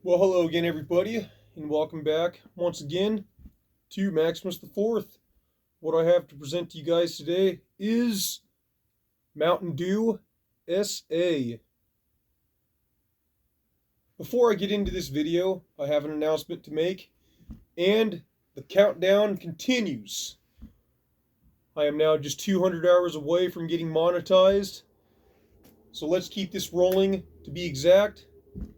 Well, hello again, everybody, and welcome back once again to Maximus the Fourth. What I have to present to you guys today is Mountain Dew SA. Before I get into this video, I have an announcement to make, and the countdown continues. I am now just 200 hours away from getting monetized, so let's keep this rolling. To be exact,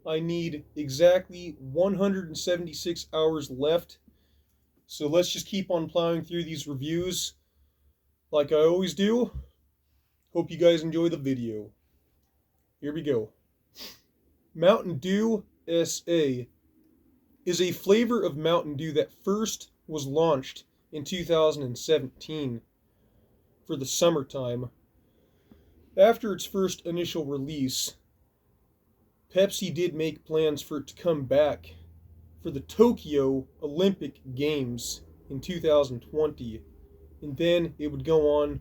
I need exactly 176 hours left. So let's just keep on plowing through these reviews like I always do. Hope you guys enjoy the video. Here we go. Mountain Dew SA is a flavor of Mountain Dew that first was launched in 2017 for the summertime. After its first initial release, Pepsi did make plans for it to come back for the Tokyo Olympic Games in 2020, and then it would go on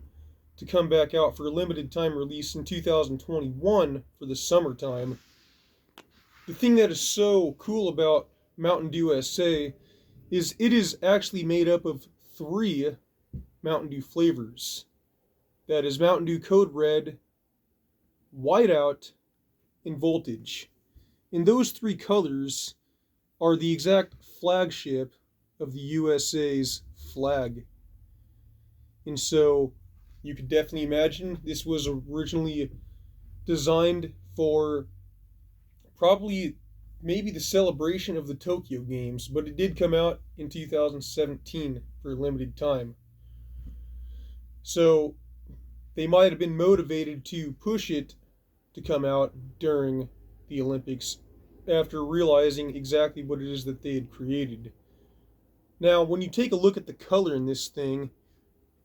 to come back out for a limited time release in 2021 for the summertime. The thing that is so cool about Mountain Dew SA is it is actually made up of three Mountain Dew flavors. That is Mountain Dew Code Red, Whiteout, and Voltage. And those three colors are the exact flagship of the USA's flag. And so you could definitely imagine this was originally designed for probably maybe the celebration of the Tokyo Games, but it did come out in 2017 for a limited time. So they might have been motivated to push it to come out during the Olympics after realizing exactly what it is that they had created. Now, when you take a look at the color in this thing,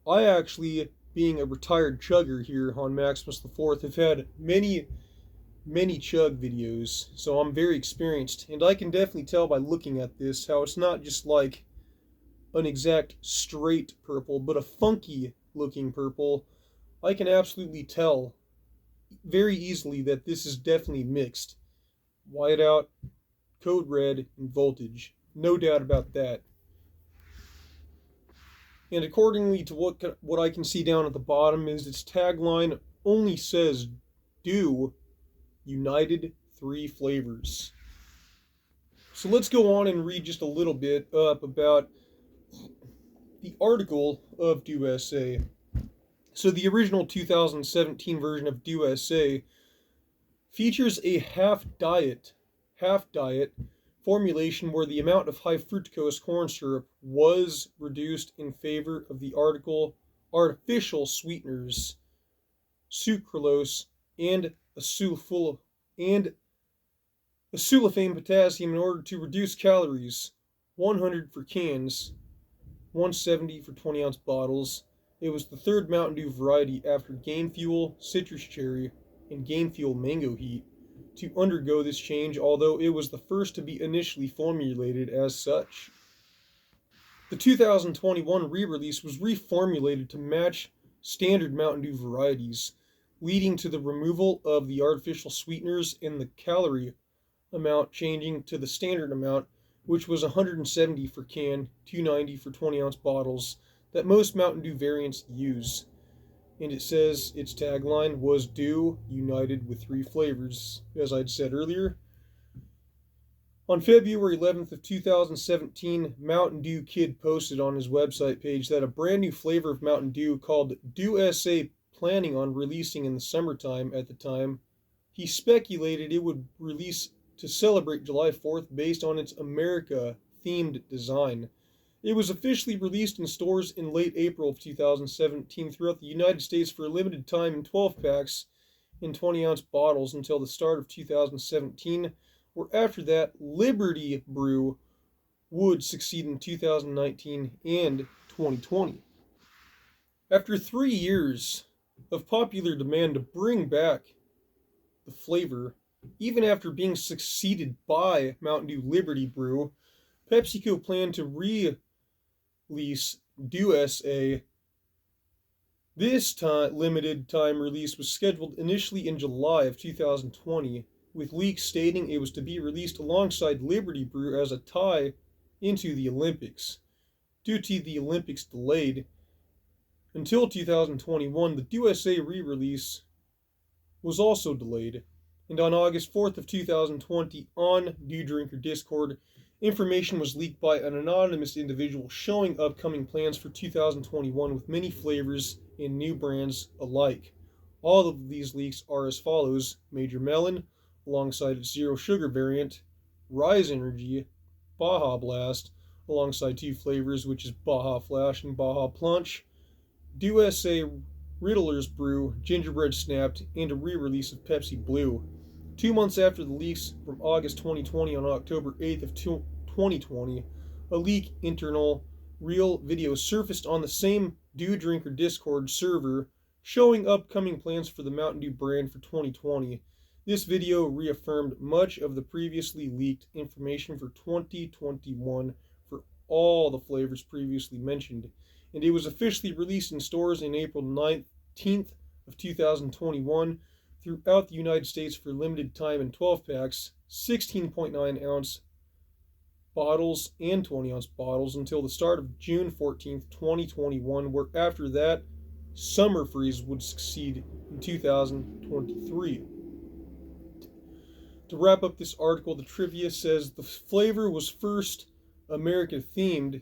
I actually, being a retired chugger here on Maximus the Fourth, have had many chug videos, so I'm very experienced, and I can definitely tell by looking at this how it's not just like an exact straight purple, but a funky looking purple. I can absolutely tell very easily that this is definitely mixed. Whiteout, Code Red, and Voltage. No doubt about that. And accordingly to what I can see down at the bottom is its tagline only says Dew United 3 Flavors. So let's go on and read just a little bit up about the article of Dew SA. So the original 2017 version of Dew SA features a half-diet formulation where the amount of high fructose corn syrup was reduced in favor of the artificial sweeteners, sucralose, and and acesulfame potassium in order to reduce calories. 100 for cans, 170 for 20-ounce bottles. It was the third Mountain Dew variety after Game Fuel, Citrus Cherry, and Game Fuel Mango Heat to undergo this change, although it was the first to be initially formulated as such. The 2021 re-release was reformulated to match standard Mountain Dew varieties, leading to the removal of the artificial sweeteners and the calorie amount changing to the standard amount, which was 170 for can, 290 for 20-ounce bottles that most Mountain Dew variants use. And it says its tagline was Dew United with 3 Flavors, as I'd said earlier. On February 11th of 2017, Mountain Dew Kid posted on his website page that a brand new flavor of Mountain Dew called Dew SA planning on releasing in the summertime at the time. He speculated it would release to celebrate July 4th based on its America-themed design. It was officially released in stores in late April of 2017 throughout the United States for a limited time in 12 packs in 20-ounce bottles until the start of 2017, where after that, Liberty Brew would succeed in 2019 and 2020. After 3 years of popular demand to bring back the flavor, even after being succeeded by Mountain Dew Liberty Brew, PepsiCo planned to release Dew SA. This limited time release was scheduled initially in July of 2020, with leaks stating it was to be released alongside Liberty Brew as a tie into the Olympics. Due to the Olympics delayed until 2021, the USA re-release was also delayed. And on August 4th of 2020, on Dew Drinker Discord, information was leaked by an anonymous individual showing upcoming plans for 2021 with many flavors and new brands alike. All of these leaks are as follows: Major Melon, alongside its Zero Sugar variant, Rise Energy, Baja Blast, alongside two flavors, which is Baja Flash and Baja Plunge, USA Riddler's Brew, Gingerbread Snapped, and a re-release of Pepsi Blue. 2 months after the leaks from August 2020, on October 8th of 2020, a leak internal real video surfaced on the same Dew Drinker Discord server showing upcoming plans for the Mountain Dew brand for 2020. This video reaffirmed much of the previously leaked information for 2021 for all the flavors previously mentioned, and it was officially released in stores in April 19th of 2021 throughout the United States for limited time in 12 packs, 16.9 ounce bottles, and 20 ounce bottles until the start of June 14th, 2021, where after that, Summer Freeze would succeed in 2023. To wrap up this article, the trivia says the flavor was first American themed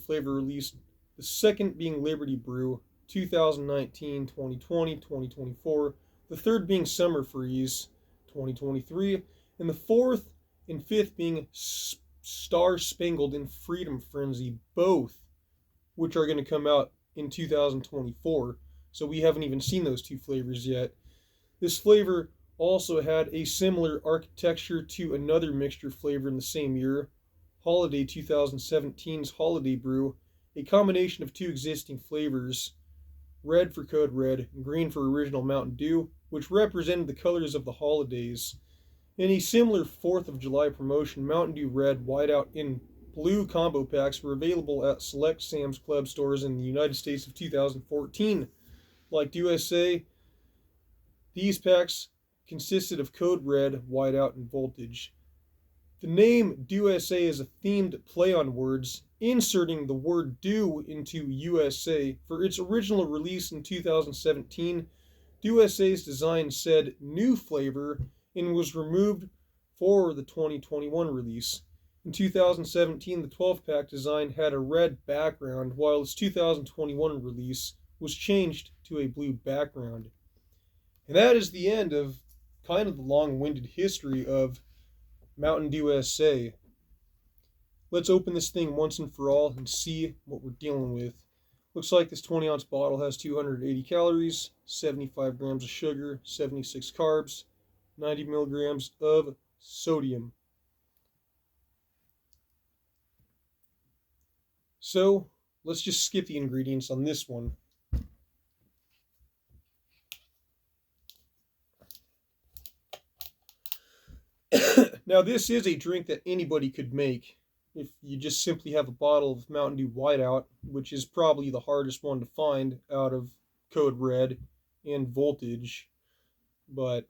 flavor released, the second being Liberty Brew, 2019, 2020, 2024, the third being Summer Freeze, 2023, and the fourth and fifth being Star Spangled and Freedom Frenzy, both which are going to come out in 2024. So we haven't even seen those two flavors yet. This flavor also had a similar architecture to another mixture flavor in the same year, Holiday 2017's Holiday Brew, a combination of two existing flavors, red for Code Red and green for Original Mountain Dew, which represented the colors of the holidays. In a similar 4th of July promotion, Mountain Dew Red, Whiteout, and Blue combo packs were available at select Sam's Club stores in the United States of 2014. Like USA, these packs consisted of Code Red, Whiteout, and Voltage. The name Dew-USA is a themed play on words, inserting the word Dew into USA. For its original release in 2017, Dew-USA's design said New Flavor and was removed for the 2021 release. In 2017, the 12-pack design had a red background, while its 2021 release was changed to a blue background. And that is the end of kind of the long-winded history of Mountain Dew USA. Let's open this thing once and for all and see what we're dealing with. Looks like this 20-ounce bottle has 280 calories, 75 grams of sugar, 76 carbs, 90 milligrams of sodium. So, let's just skip the ingredients on this one. Now, this is a drink that anybody could make if you just simply have a bottle of Mountain Dew Whiteout, which is probably the hardest one to find out of Code Red and Voltage. But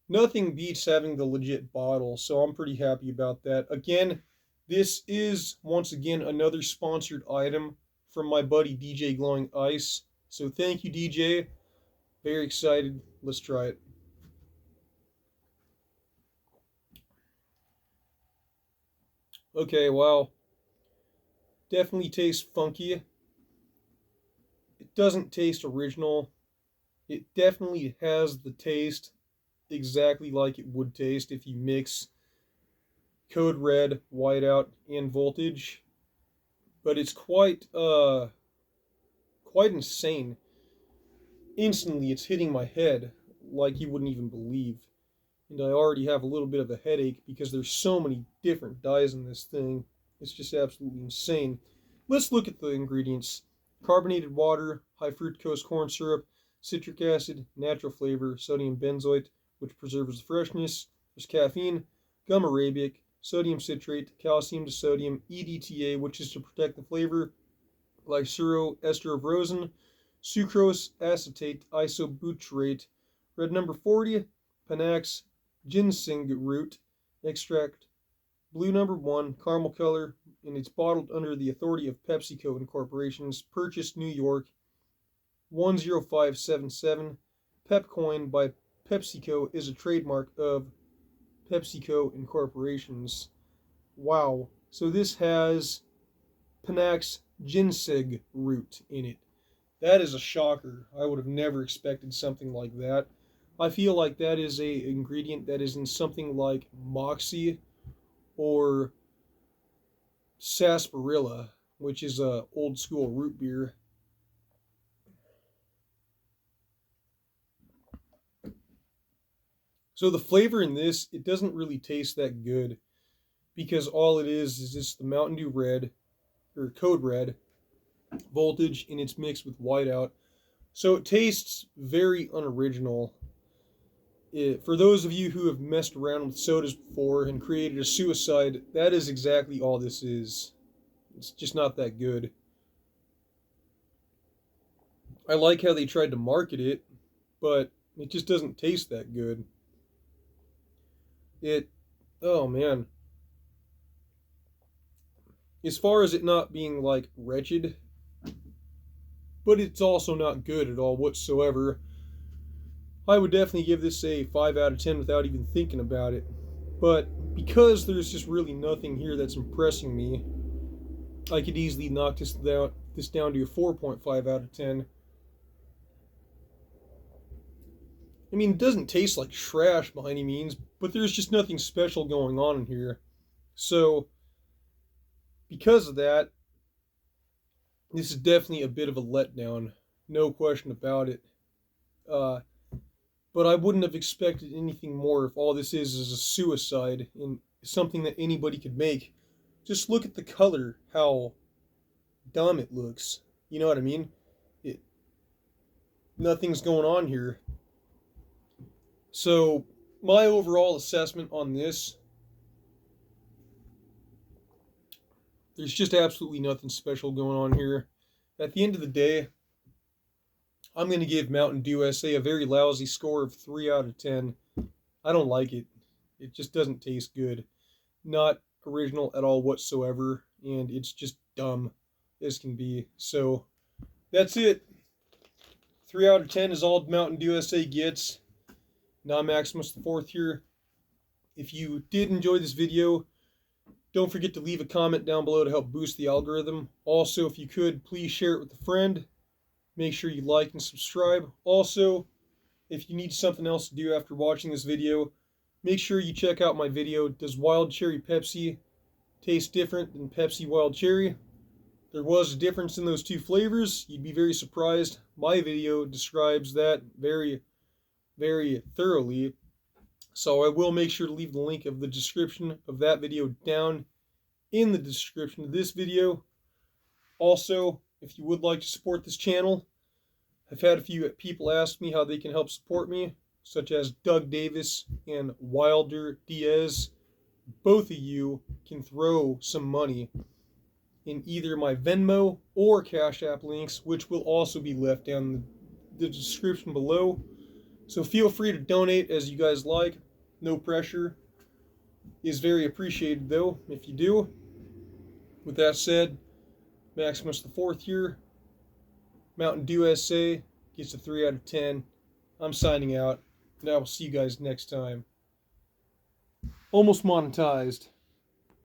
nothing beats having the legit bottle, so I'm pretty happy about that. Again, this is, once again, another sponsored item from my buddy DJ Glowing Ice. So thank you, DJ. Very excited. Let's try it. Okay, wow. Definitely tastes funky. It doesn't taste original. It definitely has the taste exactly like it would taste if you mix Code Red, Whiteout, and Voltage. But it's quite insane. Instantly, it's hitting my head like you wouldn't even believe. And I already have a little bit of a headache because there's so many different dyes in this thing. It's just absolutely insane. Let's look at the ingredients. Carbonated water, high fructose corn syrup, citric acid, natural flavor, sodium benzoate, which preserves the freshness. There's caffeine, gum arabic, sodium citrate, calcium to sodium, EDTA, which is to protect the flavor, glycero ester of rosin, sucrose acetate, isobutyrate, red number 40, Panax ginseng root extract, blue number 1, caramel color, and it's bottled under the authority of PepsiCo Incorporations. Purchased New York 10577. Pepcoin by PepsiCo is a trademark of PepsiCo Incorporations. Wow. So this has Panax ginseng root in it. That is a shocker. I would have never expected something like that. I feel like that is a ingredient that is in something like Moxie or sarsaparilla, which is a old school root beer. So the flavor in this, it doesn't really taste that good because all it is just the Mountain Dew Red or Code Red voltage, and it's mixed with whiteout. So it tastes very unoriginal. For those of you who have messed around with sodas before and created a suicide, that is exactly all this is. It's just not that good. I like how they tried to market it, but it just doesn't taste that good. Oh man. As far as it not being like wretched, but it's also not good at all whatsoever. I would definitely give this a 5 out of 10 without even thinking about it. But because there's just really nothing here that's impressing me, I could easily knock this down to a 4.5 out of 10. I mean, it doesn't taste like trash by any means, but there's just nothing special going on in here. So, because of that, this is definitely a bit of a letdown. No question about it. But I wouldn't have expected anything more if all this is a suicide and something that anybody could make. Just look at the color, how dumb it looks. You know what I mean? Nothing's going on here. So, my overall assessment on this, there's just absolutely nothing special going on here. At the end of the day, I'm going to give Mountain Dew SA a very lousy score of 3 out of 10. I don't like it. It just doesn't taste good. Not original at all whatsoever, and it's just dumb as can be. So, that's it. 3 out of 10 is all Mountain Dew SA gets. Non-Maximus the fourth here. If you did enjoy this video, don't forget to leave a comment down below to help boost the algorithm. Also, if you could, please share it with a friend. Make sure you like and subscribe. Also, if you need something else to do after watching this video, make sure you check out my video, Does Wild Cherry Pepsi Taste Different than Pepsi Wild Cherry? There was a difference in those two flavors. You'd be very surprised. My video describes that very, very thoroughly. So I will make sure to leave the link of the description of that video down in the description of this video. Also, if you would like to support this channel, I've had a few people ask me how they can help support me, such as Doug Davis and Wilder Diaz. Both of you can throw some money in either my Venmo or Cash App links, which will also be left down in the description below. So feel free to donate as you guys like. No pressure. Is very appreciated though, if you do. With that said, Maximus the fourth here. Mountain Dew SA gets a 3 out of 10. I'm signing out, and I will see you guys next time. Almost monetized.